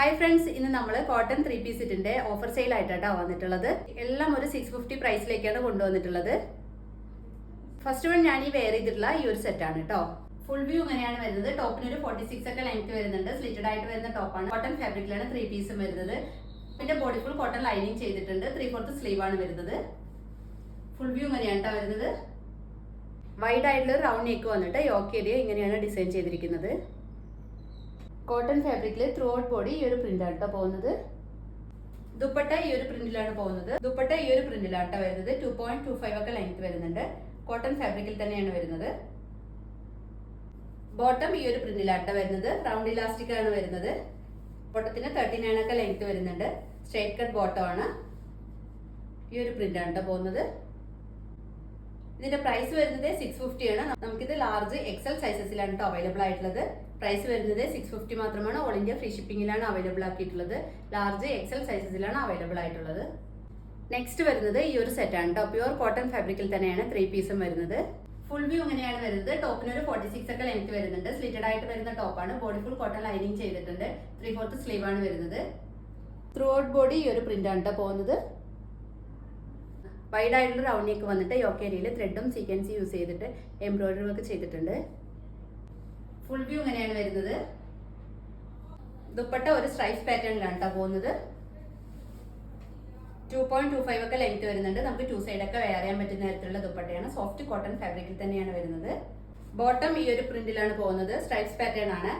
Hi friends, ഇന്ന് നമ്മൾ cotton 3 piece സെറ്റിന്റെ ഓഫർ സെയിൽ ആയിട്ടാണ് വന്നിട്ടുള്ളത്. എല്ലാം ഒരു 650 പ്രൈസിലേക്കാണ് കൊണ്ടുവന്നിട്ടുള്ളത്. ഫസ്റ്റ് വൺ ഞാൻ ഈ വെയർ ചെയ്തിട്ടുള്ള ഈ ഒരു സെറ്റാണ് കേട്ടോ. ഫുൾ വ്യൂ ഇങ്ങനെയാണ് വരുന്നത്. ടോപ്പിന് ഒരു 46 ഒക്കെ ലെങ്ത് വരുന്നുണ്ട്. സ്ലിറ്റഡ് ആയിട്ട് വരുന്ന ടോപ്പാണ്. കോട്ടൺ ഫാബ്രിക്കിലാണ് 3 പീസും വരുന്നത്. പിന്നെ ബോഡി ഫുൾ കോട്ടൺ ലൈനിങ് ചെയ്തിട്ടുണ്ട്. 3/4 സ്ലീവ് ആണ് വരുന്നത്. ഫുൾ വ്യൂ ഇങ്ങനെയാണ് കേട്ടോ വരുന്നത്. വൈഡ് ആയിട്ടുള്ള റൗണ്ട് നെക്ക് വന്നിട്ട് യോക്ക് ഏരിയ ഇങ്ങനെയാണ് ഡിസൈൻ ചെയ്തിരിക്കുന്നത്. കോട്ടൺ ഫാബ്രിക്കിൽ ത്രൂ ഔട്ട് ബോഡി ഈ ഒരു പ്രിന്റാണ് കേട്ടോ പോകുന്നത്. ദുപ്പട്ട ഈ ഒരു പ്രിന്റിലാണ് പോകുന്നത്. ദുപ്പട്ട ഈ ഒരു പ്രിന്റിലാണ് കേട്ടോ വരുന്നത്. 2.25 ഒക്കെ ലെങ്ത് വരുന്നുണ്ട്. കോട്ടൺ ഫാബ്രിക്കിൽ തന്നെയാണ് വരുന്നത്. ബോട്ടം ഈ ഒരു പ്രിന്റിലാണ് കേട്ടോ വരുന്നത്. റൗണ്ട് ഇലാസ്റ്റിക് ആണ് വരുന്നത്. ബോട്ടത്തിന് 39 ഒക്കെ ലെങ്ത് വരുന്നുണ്ട്. സ്ട്രേറ്റ് കട്ട് ബോട്ടം ആണ്. ഈ ഒരു പ്രിന്റാണ് കേട്ടോ പോകുന്നത്. ഇതിന്റെ പ്രൈസ് വരുന്നത് 650 ആണ്. നമുക്കിത് ലാർജ് എക്സൽ സൈസസിലാണ് കേട്ടോ അവൈലബിൾ ആയിട്ടുള്ളത്. പ്രൈസ് വരുന്നത് 650 മാത്രമാണ്. ഓൾ ഇന്ത്യ ഫ്രീ ഷിപ്പിംഗിലാണ് അവൈലബിൾ ആക്കിയിട്ടുള്ളത്. ലാർജ് എക്സൽ സൈസസിലാണ് അവൈലബിൾ ആയിട്ടുള്ളത്. നെക്സ്റ്റ് വരുന്നത് ഈ ഒരു സെറ്റാണ് കേട്ടോ. പ്യുവർ കോട്ടൺ ഫാബ്രിക്കിൽ തന്നെയാണ് 3 പീസും വരുന്നത്. ഫുൾ വ്യൂ ഇങ്ങനെയാണ് വരുന്നത്. ടോപ്പിന് ഒരു 46 ഒക്കെ ലെങ്ത് വരുന്നുണ്ട്. സ്ലിറ്റഡ് ആയിട്ട് വരുന്ന ടോപ്പാണ്. ബോഡി ഫുൾ കോട്ടൺ ലൈനിങ് ചെയ്തിട്ടുണ്ട്. 3/4 സ്ലീവ് ആണ് വരുന്നത്. ത്രൂ ഔട്ട് ബോഡി ഈ ഒരു പ്രിന്റാണ് കേട്ടോ പോകുന്നത്. വൈഡ് ആയിട്ടുള്ള റൗണ്ട് നെക്ക് വന്നിട്ട് യോക്ക് ഏരിയയിൽ ത്രെഡും സീക്വൻസ് യൂസ് ചെയ്തിട്ട് എംബ്രോയിഡറി വർക്ക് ചെയ്തിട്ടുണ്ട്. ഫുൾ വ്യൂ ഇങ്ങനെയാണ് വരുന്നത്. ദുപ്പട്ട ഒരു സ്ട്രൈപ്പ് പാറ്റേണിലാണ് കേട്ടോ പോകുന്നത്. 2.25 ഒക്കെ ലെങ്ത് വരുന്നുണ്ട്. നമുക്ക് 2 സൈഡ് ഒക്കെ വെയർ ചെയ്യാൻ പറ്റുന്ന തരത്തിലുള്ള ദുപ്പട്ടയാണ്. സോഫ്റ്റ് കോട്ടൺ ഫാബ്രിക്കിൽ തന്നെയാണ് വരുന്നത്. ബോട്ടം ഈ ഒരു പ്രിന്റിലാണ് പോകുന്നത്. സ്ട്രൈപ്സ് പാറ്റേൺ ആണ്.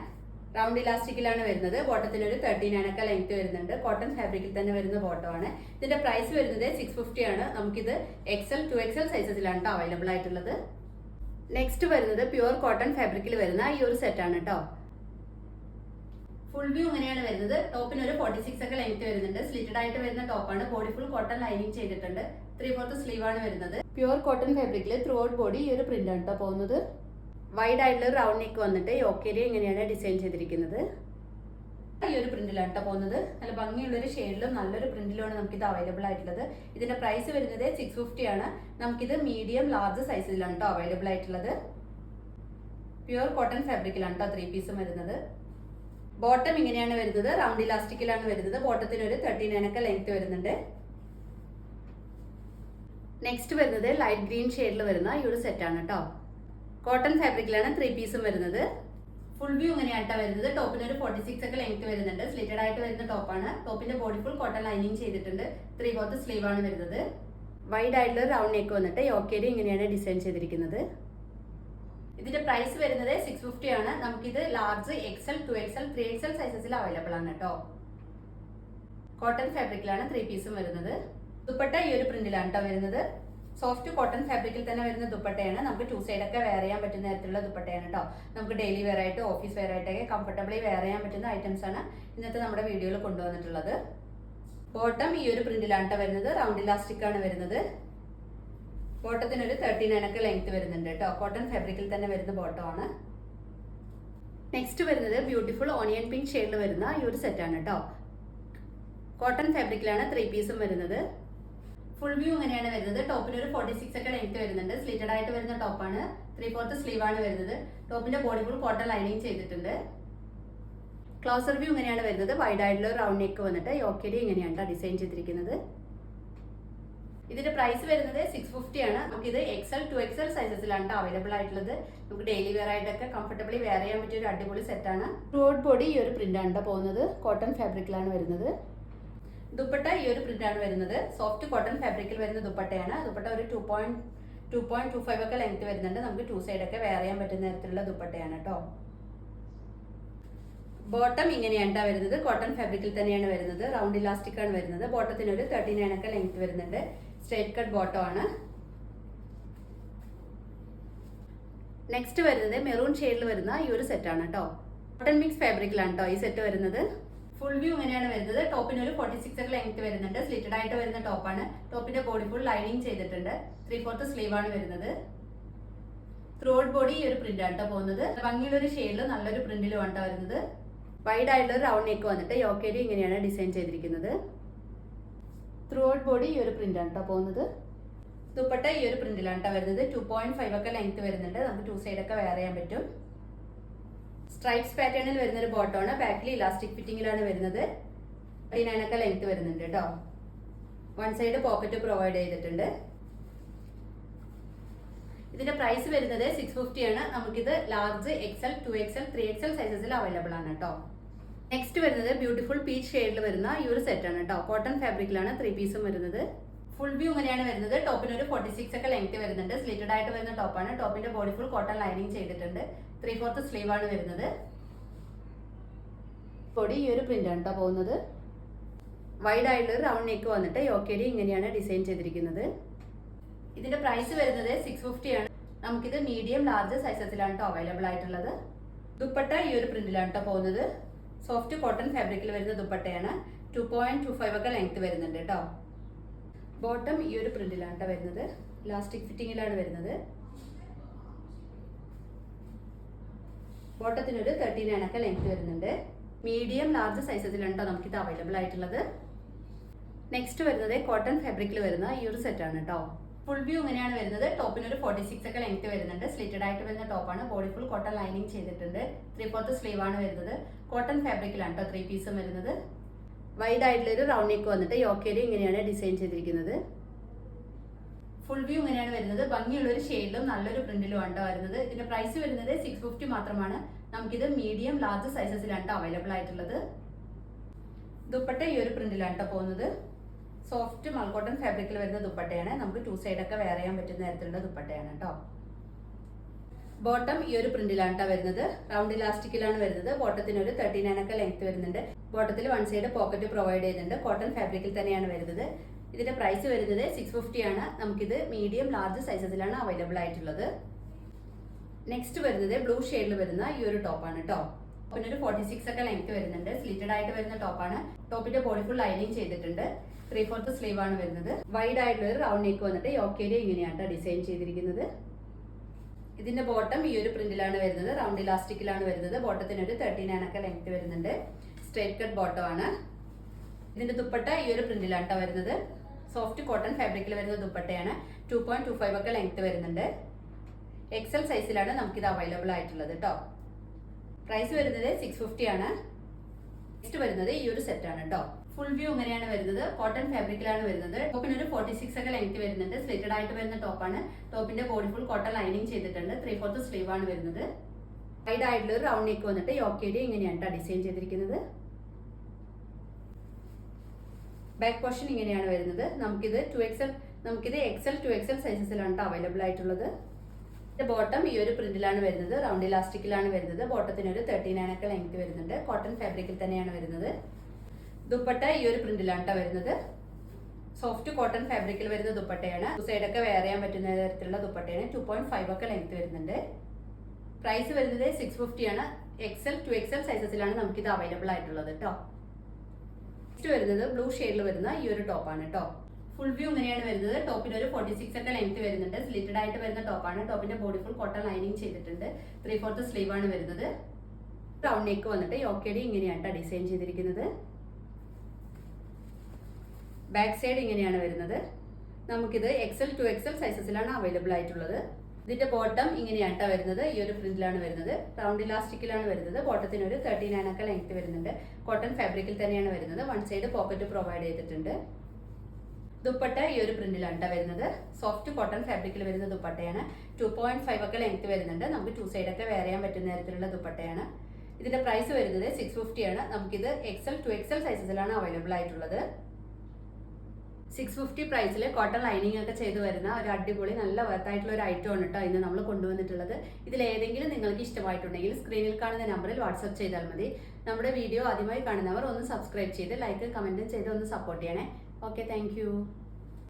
റൗണ്ട് ഇലാസ്റ്റിക്കിലാണ് വരുന്നത്. ബോട്ടത്തിന് ഒരു 39 ഒക്കെ ലെങ്ത് വരുന്നുണ്ട്. കോട്ടൺ ഫാബ്രിക്കിൽ തന്നെ വരുന്ന ബോട്ടമാണ്. ഇതിന്റെ പ്രൈസ് വരുന്നത് 650 ആണ്. നമുക്കിത് XL 2XL സൈസസിലാണ് കേട്ടോ അവൈലബിൾ ആയിട്ടുള്ളത്. നെക്സ്റ്റ് വരുന്നത് പ്യുവർ കോട്ടൺ ഫാബ്രിക്കിൽ വരുന്ന ഈ ഒരു സെറ്റാണ് കേട്ടോ. ഫുൾ വ്യൂ ഇങ്ങനെയാണ് വരുന്നത്. ടോപ്പിന് ഒരു 46 ഒക്കെ ലെങ്ത് വരുന്നുണ്ട്. സ്ലിറ്റഡ് ആയിട്ട് വരുന്ന ടോപ്പാണ്. ബോഡി ഫുൾ കോട്ടൺ ലൈനിങ് ചെയ്തിട്ടുണ്ട്. 3/4 സ്ലീവ് ആണ് വരുന്നത്. പ്യുവർ കോട്ടൺ ഫാബ്രിക്കിൽ ത്രൂ ഔട്ട് ബോഡി ഈ ഒരു പ്രിന്റ് ആണ് കേട്ടോ പോകുന്നത്. വൈഡ് ആയിട്ടുള്ള റൗണ്ട് നെക്ക് വന്നിട്ട് യോക്ക് ഏരിയ ഇങ്ങനെയാണ് ഡിസൈൻ ചെയ്തിരിക്കുന്നത്. ഈ ഒരു പ്രിന്റിലാണ് കേട്ടോ പോകുന്നത്. നല്ല ഭംഗിയുള്ളൊരു ഷെയ്ഡിലും നല്ലൊരു പ്രിന്റിലുമാണ് നമുക്കിത് അവൈലബിൾ ആയിട്ടുള്ളത്. ഇതിന്റെ പ്രൈസ് വരുന്നത് 650 ആണ്. നമുക്കിത് മീഡിയം ലാർജ് സൈസിലാണ് കേട്ടോ അവൈലബിൾ ആയിട്ടുള്ളത്. പ്യുവർ കോട്ടൺ ഫാബ്രിക്കിലാണ് കേട്ടോ 3 പീസും വരുന്നത്. ബോട്ടം ഇങ്ങനെയാണ് വരുന്നത്. റൗണ്ട് ഇലാസ്റ്റിക്കിലാണ് വരുന്നത്. ബോട്ടത്തിന് ഒരു 39 ഒക്കെ ലെങ്ത് വരുന്നുണ്ട്. നെക്സ്റ്റ് വരുന്നത് ലൈറ്റ് ഗ്രീൻ ഷെയ്ഡിൽ വരുന്ന ഈ ഒരു സെറ്റാണ് കേട്ടോ. കോട്ടൺ ഫാബ്രിക്കിലാണ് 3 പീസും വരുന്നത്. ഫുൾ വ്യൂ ഇങ്ങനെയായിട്ടാ വരുന്നത്. ടോപ്പിന് ഒരു 46 ഒക്കെ ലെങ്ത് വരുന്നുണ്ട്. സ്ലിറ്റഡ് ആയിട്ട് വരുന്ന ടോപ്പാണ്. ടോപ്പിന്റെ ബോഡി ഫുൾ കോട്ടൺ ലൈനിങ് ചെയ്തിട്ടുണ്ട്. 3/4 സ്ലീവ് ആണ് വരുന്നത്. വൈഡ് ആയിട്ടുള്ള റൗണ്ട് നെക്ക് വന്നിട്ട് യോക്ക് ഏരിയ ഇങ്ങനെയാണ് ഡിസൈൻ ചെയ്തിരിക്കുന്നത്. ഇതിന്റെ പ്രൈസ് വരുന്നത് 650 ആണ്. നമുക്കിത് large XL 2XL 3XL സൈസസിൽ available ആണ് കേട്ടോ. കോട്ടൺ ഫാബ്രിക്കിലാണ് 3 പീസും വരുന്നത്. ദുപ്പട്ട ഈ ഒരു പ്രിന്റിലാണ് കേട്ടോ വരുന്നത്. സോഫ്റ്റ് കോട്ടൺ ഫാബ്രിക്കിൽ തന്നെ വരുന്ന ദുപ്പട്ടയാണ്. നമുക്ക് 2 സൈഡ് ഒക്കെ വെയർ ചെയ്യാൻ പറ്റുന്ന തരത്തിലുള്ള ദുപ്പട്ടയാണ് കേട്ടോ. നമുക്ക് ഡെയിലി വെയർ ആയിട്ട് ഓഫീസ് വെയർ ആയിട്ടൊക്കെ കംഫർട്ടബിളി വെയർ ചെയ്യാൻ പറ്റുന്ന ഐറ്റംസ് ആണ് ഇന്നത്തെ നമ്മുടെ വീഡിയോയിൽ കൊണ്ടുവന്നിട്ടുള്ളത്. ബോട്ടം ഈ ഒരു പ്രിന്റിലാണ് കേട്ടോ വരുന്നത്. റൗണ്ട് ഇലാസ്റ്റിക് ആണ് വരുന്നത്. ബോട്ടത്തിന് ഒരു 39 ഒക്കെ ലെങ്ത് വരുന്നുണ്ട് കേട്ടോ. കോട്ടൺ ഫാബ്രിക്കിൽ തന്നെ വരുന്ന ബോട്ടമാണ്. നെക്സ്റ്റ് വരുന്നത് ബ്യൂട്ടിഫുൾ ഓണിയൻ പിങ്ക് ഷെയ്ഡിൽ വരുന്ന ഈ ഒരു സെറ്റാണ് കേട്ടോ. കോട്ടൺ ഫാബ്രിക്കിലാണ് 3 പീസും വരുന്നത്. ഫുൾ വ്യൂ ഇങ്ങനെയാണ് വരുന്നത്. ടോപ്പിന് ഒരു 46 ഒക്കെ ലെങ്ത് വരുന്നുണ്ട്. സ്ലിറ്റഡ് ആയിട്ട് വരുന്ന ടോപ്പാണ്. 3/4 സ്ലീവ് ആണ് വരുന്നത്. ടോപ്പിന്റെ ബോഡി ഫുൾ കോട്ടൺ ലൈനിങ് ചെയ്തിട്ടുണ്ട്. ക്ലോസർ വ്യൂ ഇങ്ങനെയാണ് വരുന്നത്. വൈഡ് ആയിട്ടുള്ള റൗണ്ട് നെക്ക് വന്നിട്ട് യോക്ക് ഏരിയ ഇങ്ങനെയാണ് ഡിസൈൻ ചെയ്തിരിക്കുന്നത്. ഇതിന്റെ പ്രൈസ് വരുന്നത് 650 ആണ്. നമുക്കിത് XL 2XL സൈസസിലാണ് അവൈലബിൾ ആയിട്ടുള്ളത്. നമുക്ക് ഡെയിലി വെയർ ആയിട്ടൊക്കെ കംഫർട്ടബിളി വെയർ ചെയ്യാൻ പറ്റിയ ഒരു അടിപൊളി സെറ്റാണ്. ത്രൂ ഔട്ട് ബോഡി ഈ ഒരു പ്രിന്റാണ് പോകുന്നത്. കോട്ടൺ ഫാബ്രിക്കിലാണ് വരുന്നത്. ദുപ്പട്ട ഈ ഒരു പ്രിന്റാണ് വരുന്നത്. സോഫ്റ്റ് കോട്ടൺ ഫാബ്രിക്കിൽ വരുന്ന ദുപ്പട്ടയാണ്. ദുപ്പട്ട ഒരു 2.25 ഒക്കെ ലെങ്ത് വരുന്നുണ്ട്. നമുക്ക് 2 സൈഡ് ഒക്കെ വെയർ ചെയ്യാൻ പറ്റുന്ന തരത്തിലുള്ള ദുപ്പട്ടയാണ് കേട്ടോ. ബോട്ടം ഇങ്ങനെയാണ് വരുന്നത്. കോട്ടൺ ഫാബ്രിക്കിൽ തന്നെയാണ് വരുന്നത്. റൗണ്ട് ഇലാസ്റ്റിക് ആണ് വരുന്നത്. ബോട്ടത്തിന് ഒരു 39 ഒക്കെ ലെങ്ത് വരുന്നുണ്ട്. സ്ട്രേറ്റ് കട്ട് ബോട്ടം ആണ്. നെക്സ്റ്റ് വരുന്നത് മെറൂൺ ഷെയ്ഡിൽ വരുന്ന ഈ ഒരു സെറ്റാണ് കേട്ടോ. കോട്ടൺ മിക്സ് ഫാബ്രിക്കിലാണ് കേട്ടോ ഈ സെറ്റ് വരുന്നത്. ഫുൾ വ്യൂ ഇങ്ങനെയാണ് വരുന്നത്. ടോപ്പിന് ഒരു 46 ഒക്കെ ലെങ്ത് വരുന്നുണ്ട്. സ്ലിറ്റഡ് ആയിട്ട് വരുന്ന ടോപ്പാണ്. ടോപ്പിന്റെ ബോഡി ഫുൾ ലൈനിങ് ചെയ്തിട്ടുണ്ട്. 3/4 സ്ലീവ് ആണ് വരുന്നത്. ത്രൂ ഔട്ട് ബോഡി ഈ ഒരു പ്രിന്റ് ആണ് കേട്ടോ പോകുന്നത്. ഭംഗിയുള്ളൊരു ഷെയ്ഡിൽ നല്ലൊരു പ്രിന്റിലും ആണ് വരുന്നത്. വൈഡ് ആയിട്ടുള്ള റൗണ്ട് നെക്ക് വന്നിട്ട് യോക്ക് ഏരിയ ഇങ്ങനെയാണ് ഡിസൈൻ ചെയ്തിരിക്കുന്നത്. ത്രൂ ഔട്ട് ബോഡി ഈ ഒരു പ്രിന്റ് ആണ് കേട്ടോ പോകുന്നത്. ദുപ്പട്ട ഈ ഒരു പ്രിന്റിലാണ് കേട്ടോ വരുന്നത്. 2.5 ഒക്കെ ലെങ്ത് വരുന്നുണ്ട്. നമുക്ക് 2 സൈഡ് ഒക്കെ വെയർ ചെയ്യാൻ പറ്റും. സ്ട്രൈപ്സ് പാറ്റേണിൽ വരുന്ന ഒരു ബോട്ടമാണ്. ബാക്കിൽ ഇലാസ്റ്റിക് ഫിറ്റിംഗിലാണ് വരുന്നത്. 39 ലെങ്ത് വരുന്നുണ്ട് കേട്ടോ. വൺ സൈഡ് പോക്കറ്റ് പ്രൊവൈഡ് ചെയ്തിട്ടുണ്ട്. ഇതിന്റെ പ്രൈസ് വരുന്നത് 650 ആണ്. നമുക്കിത് large, Excel, 2XL, 3XL സൈസസിൽ available ആണ് കേട്ടോ. നെക്സ്റ്റ് വരുന്നത് ബ്യൂട്ടിഫുൾ പീച്ച് ഷെയ്ഡിൽ വരുന്ന ഈ ഒരു സെറ്റ് ആണ് കേട്ടോ. കോട്ടൺ ഫാബ്രിക്കിലാണ് 3 പീസും വരുന്നത്. ഫുൾ വ്യൂ ഇങ്ങനെയാണ് വരുന്നത്. ടോപ്പിന് ഒരു 46 ഒക്കെ ലെങ്ത് വരുന്നുണ്ട്. സ്ലിറ്റഡ് ആയിട്ട് വരുന്ന ടോപ്പാണ്. ടോപ്പിന്റെ ബോഡി ഫുൾ കോട്ടൺ ലൈനിങ് ചെയ്തിട്ടുണ്ട്. 3/4 സ്ലീവ് ആണ് വരുന്നത്. ബോഡി ഈ ഒരു പ്രിന്റ് ആണ് കേട്ടോ പോകുന്നത്. വൈഡ് ആയിട്ടുള്ള റൗണ്ട് നെക്ക് വന്നിട്ട് യോക്കേരി ഇങ്ങനെയാണ് ഡിസൈൻ ചെയ്തിരിക്കുന്നത്. ഇതിന്റെ പ്രൈസ് വരുന്നത് 650 ആണ്. നമുക്കിത് മീഡിയം, ലാർജ് സൈസസിലാണ് കേട്ടോ അവൈലബിൾ ആയിട്ടുള്ളത്. ദുപ്പട്ട ഈ ഒരു പ്രിന്റിലാണ് കേട്ടോ പോകുന്നത്. സോഫ്റ്റ് കോട്ടൺ ഫാബ്രിക്കിൽ വരുന്ന ദുപ്പട്ടയാണ്. 2.25 ഒക്കെ ലെങ്ത് വരുന്നുണ്ട് കേട്ടോ. ബോട്ടം ഈ ഒരു പ്രിന്റിലാണ് കേട്ടോ വരുന്നത്. ഇലാസ്റ്റിക് ഫിറ്റിംഗിലാണ് വരുന്നത്. ബോട്ടത്തിനൊരു 39 ഒക്കെ ലെങ്ത് വരുന്നുണ്ട്. മീഡിയം, ലാർജ് സൈസസിലാണ് കേട്ടോ നമുക്കിത് അവൈലബിൾ ആയിട്ടുള്ളത്. നെക്സ്റ്റ് വരുന്നത് കോട്ടൺ ഫാബ്രിക്കിൽ വരുന്ന ഈ ഒരു സെറ്റ് ആണ് കേട്ടോ. ഫുൾ വ്യൂ ഇങ്ങനെയാണ് വരുന്നത്. ടോപ്പിന് ഒരു 46 ഒക്കെ ലെങ്ത് വരുന്നുണ്ട്. സ്ലിറ്റഡ് ആയിട്ട് വരുന്ന ടോപ്പാണ്. ബോഡി ഫുൾ കോട്ടൺ ലൈനിങ് ചെയ്തിട്ടുണ്ട്. 3/4 സ്ലീവ് ആണ് വരുന്നത്. കോട്ടൺ ഫാബ്രിക്കിലാണ് കേട്ടോ 3 പീസും വരുന്നത്. വൈഡ് ആയിട്ടുള്ള ഒരു റൗണ്ട് നെക്ക് വന്നിട്ട് യോക്കേരി ഇങ്ങനെയാണ് ഡിസൈൻ ചെയ്തിരിക്കുന്നത്. ഫുൾ വ്യൂ ഇങ്ങനെയാണ് വരുന്നത്. ഭംഗിയുള്ള ഒരു ഷെയ്ഡിലും നല്ലൊരു പ്രിന്റിലും ആണ് വരുന്നത്. ഇതിന്റെ പ്രൈസ് വരുന്നത് 650 മാത്രമാണ്. നമുക്കിത് മീഡിയം, ലാർജ് സൈസസിലാണ് അവൈലബിൾ ആയിട്ടുള്ളത്. ദുപ്പട്ട ഈ ഒരു പ്രിന്റിലാണ് കേട്ടോ പോകുന്നത്. സോഫ്റ്റ് മൾക്കോട്ടൺ ഫാബ്രിക്കിൽ വരുന്ന ദുപ്പട്ടയാണ്. നമുക്ക് 2 സൈഡൊക്കെ വെയർ ചെയ്യാൻ പറ്റുന്ന തരത്തിലുള്ള ദുപ്പട്ടയാണ് കേട്ടോ. ബോട്ടം ഈ ഒരു പ്രിന്റിലാണ് കേട്ടോ വരുന്നത്. റൗണ്ട് ഇലാസ്റ്റിക്കിലാണ് വരുന്നത്. ബോട്ടത്തിന് ഒരു 39 ഒക്കെ ലെങ്ത് വരുന്നുണ്ട്. ബോട്ടത്തിൽ വൺ സൈഡ് പോക്കറ്റ് പ്രൊവൈഡ് ചെയ്യുന്നുണ്ട്. കോട്ടൺ ഫാബ്രിക്കിൽ തന്നെയാണ് വരുന്നത്. ഇതിന്റെ പ്രൈസ് വരുന്നത് 650 ആണ്. നമുക്കിത് മീഡിയം, ലാർജ് സൈസസിലാണ് അവൈലബിൾ ആയിട്ടുള്ളത്. നെക്സ്റ്റ് വരുന്നത് ബ്ലൂ ഷെയ്ഡിൽ വരുന്ന ഈ ഒരു ടോപ്പാണ് കേട്ടോ. പിന്നെ ഒരു 46 ഒക്കെ ലെങ്ത് വരുന്നുണ്ട്. സ്ലിറ്റഡ് ആയിട്ട് വരുന്ന ടോപ്പാണ്. ടോപ്പിന്റെ ബോഡി ഫുൾ ലൈനിങ് ചെയ്തിട്ടുണ്ട്. 3/4 സ്ലീവ് ആണ് വരുന്നത്. വൈഡ് ആയിട്ടുള്ള ഒരു റൗണ്ട് നെക്ക് വന്നിട്ട് യോക്കേരി ഇങ്ങനെയാണ് ഡിസൈൻ ചെയ്തിരിക്കുന്നത്. ഇതിന്റെ ബോട്ടം ഈ ഒരു പ്രിന്റിലാണ് വരുന്നത്. റൗണ്ട് ഇലാസ്റ്റിക്കിലാണ് വരുന്നത്. ബോട്ടത്തിന് ഒരു 39 ഒക്കെ ലെങ്ത് വരുന്നുണ്ട്. സ്ട്രേറ്റ് കട്ട് ബോട്ടം ആണ്. ഇതിന്റെ ദുപ്പട്ട ഈ ഒരു പ്രിന്റിലാണ് കേട്ടോ വരുന്നത്. സോഫ്റ്റ് കോട്ടൺ ഫാബ്രിക്കിൽ വരുന്ന ദുപ്പട്ടയാണ്. 2.25 ഒക്കെ ലെങ്ത് വരുന്നുണ്ട്. എക്സൽ സൈസിലാണ് നമുക്കിത് അവൈലബിൾ ആയിട്ടുള്ളത് കേട്ടോ. പ്രൈസ് വരുന്നത് 650 ആണ്. നെക്സ്റ്റ് വരുന്നത് ഈ ഒരു സെറ്റ് ആണ് കേട്ടോ. ഫുൾ വ്യൂ ഇങ്ങനെയാണ് വരുന്നത്. കോട്ടൺ ഫാബ്രിക്കിലാണ് വരുന്നത്. ടോപ്പിന് ഒരു 46 ഒക്കെ ലെങ്ത് വരുന്നുണ്ട്. സ്ലിറ്റഡ് ആയിട്ട് വരുന്ന ടോപ്പാണ്. ടോപ്പിന്റെ ബോഡി ഫുൾ കോട്ടൺ ലൈനിങ് ചെയ്തിട്ടുണ്ട്. 3/4 സ്ലീവ് ആണ് വരുന്നത്. വൈഡ് ആയിട്ടുള്ള ഒരു റൗണ്ട് നെക്ക് വന്നിട്ട് യോക്കേരി ഇങ്ങനെയാണ് ഡിസൈൻ ചെയ്തിരിക്കുന്നത്. ബാക്ക് പോർഷൻ ഇങ്ങനെയാണ് വരുന്നത്. നമുക്കിത് എക്സൽ 2XL സൈസസിലാണ് അവൈലബിൾ ആയിട്ടുള്ളത്. ബോട്ടം ഈ ഒരു പ്രിന്റിലാണ് വരുന്നത്. റൗണ്ട് ഇലാസ്റ്റിക്കിലാണ് വരുന്നത്. ബോട്ടത്തിന് ഒരു 39 ഒക്കെ ലെങ്ത് വരുന്നുണ്ട്. കോട്ടൺ ഫാബ്രിക്കിൽ തന്നെയാണ് വരുന്നത്. ദുപ്പട്ട ഈ ഒരു പ്രിന്റിലാണ് വരുന്നത്. സോഫ്റ്റ് കോട്ടൺ ഫാബ്രിക്കിൽ വരുന്ന ദുപ്പട്ടയാണ്. സൈഡൊക്കെ വെയർ ചെയ്യാൻ പറ്റുന്ന തരത്തിലുള്ള ദുപ്പട്ടയാണ്. 2.5 ഒക്കെ ലെങ്ത് വരുന്നുണ്ട്. പ്രൈസ് വരുന്നത് 650 ആണ്. എക്സൽ 2XL സൈസസിലാണ് നമുക്കിത് അവൈലബിൾ ആയിട്ടുള്ളത് കേട്ടോ. നെക്സ്റ്റ് വരുന്നത് ബ്ലൂ ഷെയ്ഡിൽ വരുന്ന ഈ ഒരു ടോപ്പാണ് കേട്ടോ. ഫുൾ വ്യൂ ഇങ്ങനെയാണ് വരുന്നത്. ടോപ്പിന് ഒരു 46 ഒക്കെ ലെങ്ത് വരുന്നുണ്ട്. സ്ലിറ്റഡ് ആയിട്ട് വരുന്ന ടോപ്പാണ്. ടോപ്പിന്റെ ബോഡി ഫുൾ കോട്ടൺ ലൈനിങ് ചെയ്തിട്ടുണ്ട്. 3/4 സ്ലീവ് ആണ് വരുന്നത്. റൗണ്ട് നെക്ക് വന്നിട്ട് യോക്കേരി ഇങ്ങനെയാണ് ഡിസൈൻ ചെയ്തിരിക്കുന്നത്. ബാക്ക് സൈഡ് ഇങ്ങനെയാണ് വരുന്നത്. നമുക്കിത് എക്സൽ 2XL സൈസസിലാണ് അവൈലബിൾ ആയിട്ടുള്ളത്. ഇതിന്റെ ബോട്ടം ഇങ്ങനെയാണ് വരുന്നത്. ഈ ഒരു പ്രിന്റിലാണ് വരുന്നത്. റൗണ്ട് ഇലാസ്റ്റിക്കിലാണ് വരുന്നത്. ബോട്ടത്തിന് ഒരു 39 ഒക്കെ ലെങ്ത് വരുന്നുണ്ട്. കോട്ടൺ ഫാബ്രിക്കിൽ തന്നെയാണ് വരുന്നത്. വൺ സൈഡ് പോക്കറ്റ് പ്രൊവൈഡ് ചെയ്തിട്ടുണ്ട്. ദുപ്പട്ട ഈ ഒരു പ്രിന്റിലാണ് വരുന്നത്. സോഫ്റ്റ് കോട്ടൺ ഫാബ്രിക്കിൽ വരുന്ന ദുപ്പട്ടയാണ്. 2.5 ഒക്കെ ലെങ്ത് വരുന്നുണ്ട്. നമുക്ക് 2 സൈഡൊക്കെ വെയർ ചെയ്യാൻ പറ്റുന്ന തരത്തിലുള്ള ദുപ്പട്ടയാണ്. ഇതിന്റെ പ്രൈസ് വരുന്നത് 650 ആണ്. നമുക്കിത് എക്സൽ 2XL സൈസസിലാണ് അവൈലബിൾ ആയിട്ടുള്ളത്. 650 പ്രൈസിൽ കോട്ടൺ ലൈനിങ് ഒക്കെ ചെയ്ത് വരുന്ന ഒരു അടിപൊളി നല്ല വർത്തായിട്ടുള്ള ഒരു ഐറ്റം ആണ് കേട്ടോ ഇന്ന് നമ്മൾ കൊണ്ടുവന്നിട്ടുള്ളത്. ഇതിൽ ഏതെങ്കിലും നിങ്ങൾക്ക് ഇഷ്ടമായിട്ടുണ്ടെങ്കിൽ സ്ക്രീനിൽ കാണുന്ന നമ്പറിൽ വാട്സപ്പ് ചെയ്താൽ മതി. നമ്മുടെ വീഡിയോ ആദ്യമായി കാണുന്നവർ ഒന്ന് സബ്സ്ക്രൈബ് ചെയ്ത് ലൈക്ക് കമന്റും ചെയ്ത് ഒന്ന് സപ്പോർട്ട് ചെയ്യണേ. Okay, thank